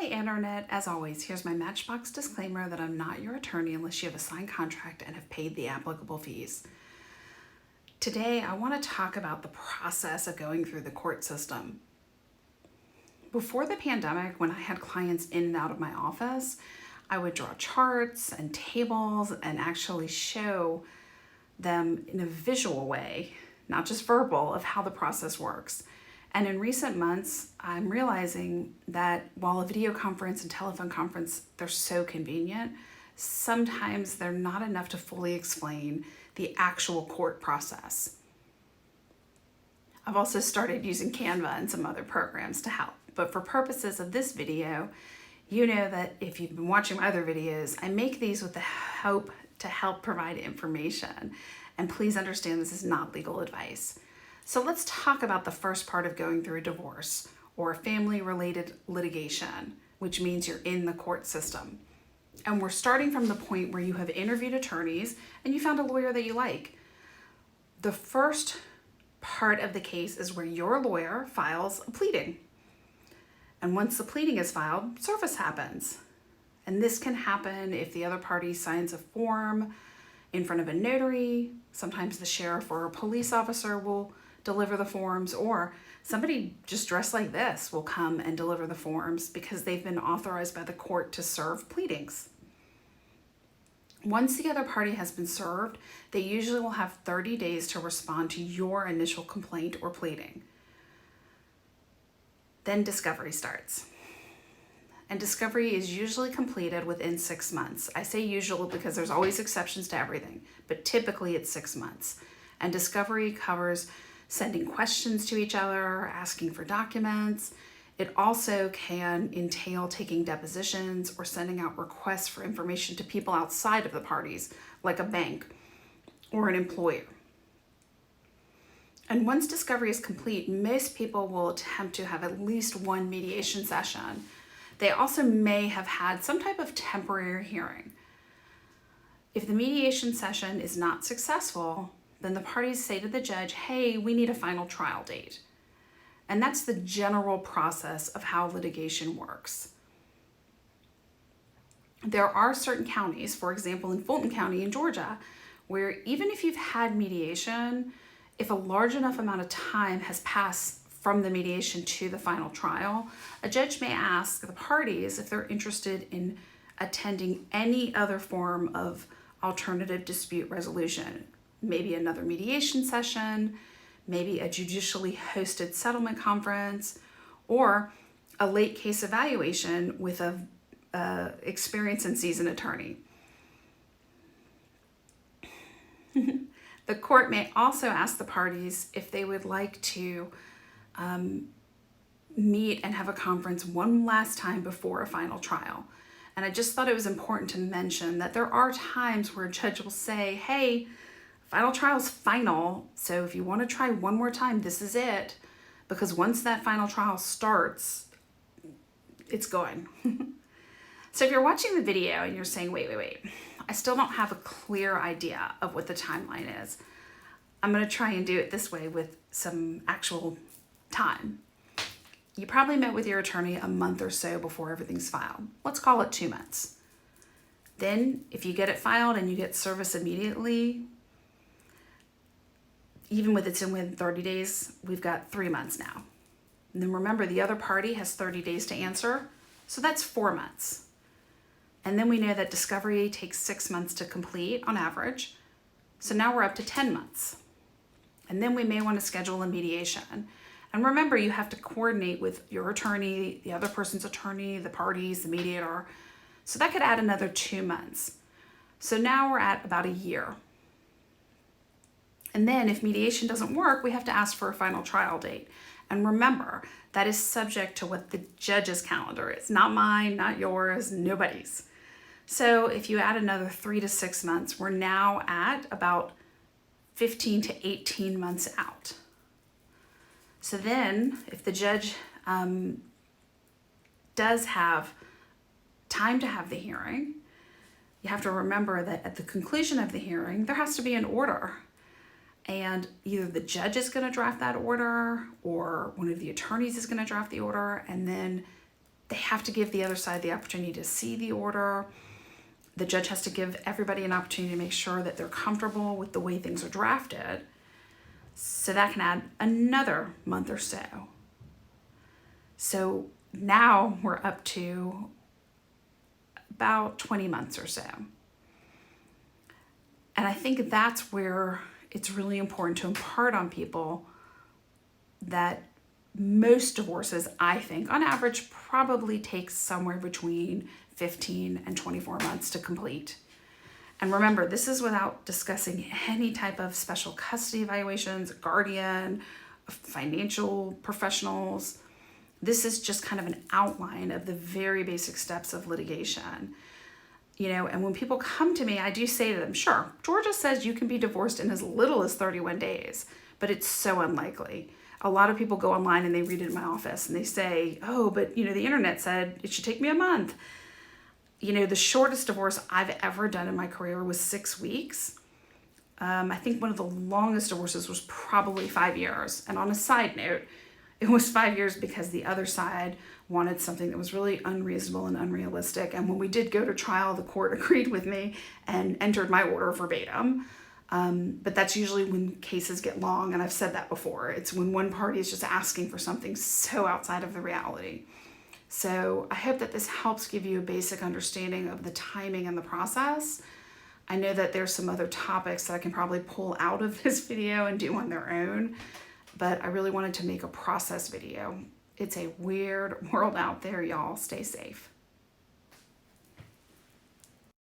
Hi Internet, as always, here's my Matchbox disclaimer that I'm not your attorney unless you have a signed contract and have paid the applicable fees. Today, I want to talk about the process of going through the court system. Before the pandemic, when I had clients in and out of my office, I would draw charts and tables and actually show them in a visual way, not just verbal, of how the process works. And in recent months, I'm realizing that while a video conference and telephone conference, they're so convenient, sometimes they're not enough to fully explain the actual court process. I've also started using Canva and some other programs to help. But for purposes of this video, you know that if you've been watching my other videos, I make these with the hope to help provide information. And please understand this is not legal advice. So let's talk about the first part of going through a divorce or a family-related litigation, which means you're in the court system. And we're starting from the point where you have interviewed attorneys and you found a lawyer that you like. The first part of the case is where your lawyer files a pleading. And once the pleading is filed, service happens. And this can happen if the other party signs a form in front of a notary. Sometimes the sheriff or a police officer will deliver the forms, or somebody just dressed like this will come and deliver the forms because they've been authorized by the court to serve pleadings. Once the other party has been served, they usually will have 30 days to respond to your initial complaint or pleading. Then discovery starts. And discovery is usually completed within 6 months. I say usual because there's always exceptions to everything, but typically it's 6 months. And discovery covers sending questions to each other, asking for documents. It also can entail taking depositions or sending out requests for information to people outside of the parties, like a bank or an employer. And once discovery is complete, most people will attempt to have at least one mediation session. They also may have had some type of temporary hearing. If the mediation session is not successful, then the parties say to the judge, hey, we need a final trial date. And that's the general process of how litigation works. There are certain counties, for example, in Fulton County in Georgia, where even if you've had mediation, if a large enough amount of time has passed from the mediation to the final trial, a judge may ask the parties if they're interested in attending any other form of alternative dispute resolution. Maybe another mediation session, maybe a judicially hosted settlement conference, or a late case evaluation with a experienced and seasoned attorney. The court may also ask the parties if they would like to meet and have a conference one last time before a final trial. And I just thought it was important to mention that there are times where a judge will say, hey, final trial is final, so if you want to try one more time, this is it. Because once that final trial starts, it's going. So if you're watching the video and you're saying, wait, I still don't have a clear idea of what the timeline is, I'm going to try and do it this way with some actual time. You probably met with your attorney a month or so before everything's filed. Let's call it 2 months. Then if you get it filed and you get service immediately, even with it's in within 30 days, we've got 3 months now. And then remember, the other party has 30 days to answer, so that's 4 months. And then we know that discovery takes 6 months to complete on average, so now we're up to 10 months. And then we may want to schedule a mediation. And remember, you have to coordinate with your attorney, the other person's attorney, the parties, the mediator. So that could add another 2 months. So now we're at about a year. And then if mediation doesn't work, we have to ask for a final trial date. And remember, that is subject to what the judge's calendar is. Not mine, not yours, nobody's. So if you add another 3 to 6 months, we're now at about 15 to 18 months out. So then if the judge does have time to have the hearing, you have to remember that at the conclusion of the hearing, there has to be an order. And either the judge is going to draft that order or one of the attorneys is going to draft the order, and then They have to give the other side the opportunity to see the order. The judge has to give everybody an opportunity to make sure that they're comfortable with the way things are drafted. So that can add another month or so. So now we're up to about 20 months or so. And I think that's where it's really important to impart on people that most divorces, I think, on average, probably takes somewhere between 15 and 24 months to complete. And remember, this is without discussing any type of special custody evaluations, guardian, financial professionals. This is just kind of an outline of the very basic steps of litigation. And when people come to me, I do say to them, sure, Georgia says you can be divorced in as little as 31 days, but it's so unlikely. A lot of people go online and they read it in my office and they say, oh, but the internet said it should take me a month. The shortest divorce I've ever done in my career was 6 weeks. I think one of the longest divorces was probably 5 years. And on a side note, it was 5 years because the other side wanted something that was really unreasonable and unrealistic. And when we did go to trial, the court agreed with me and entered my order verbatim. But that's usually when cases get long, and I've said that before. It's when one party is just asking for something so outside of the reality. So I hope that this helps give you a basic understanding of the timing and the process. I know that there's some other topics that I can probably pull out of this video and do on their own, but I really wanted to make a process video. It's a weird world out there, y'all. Stay safe.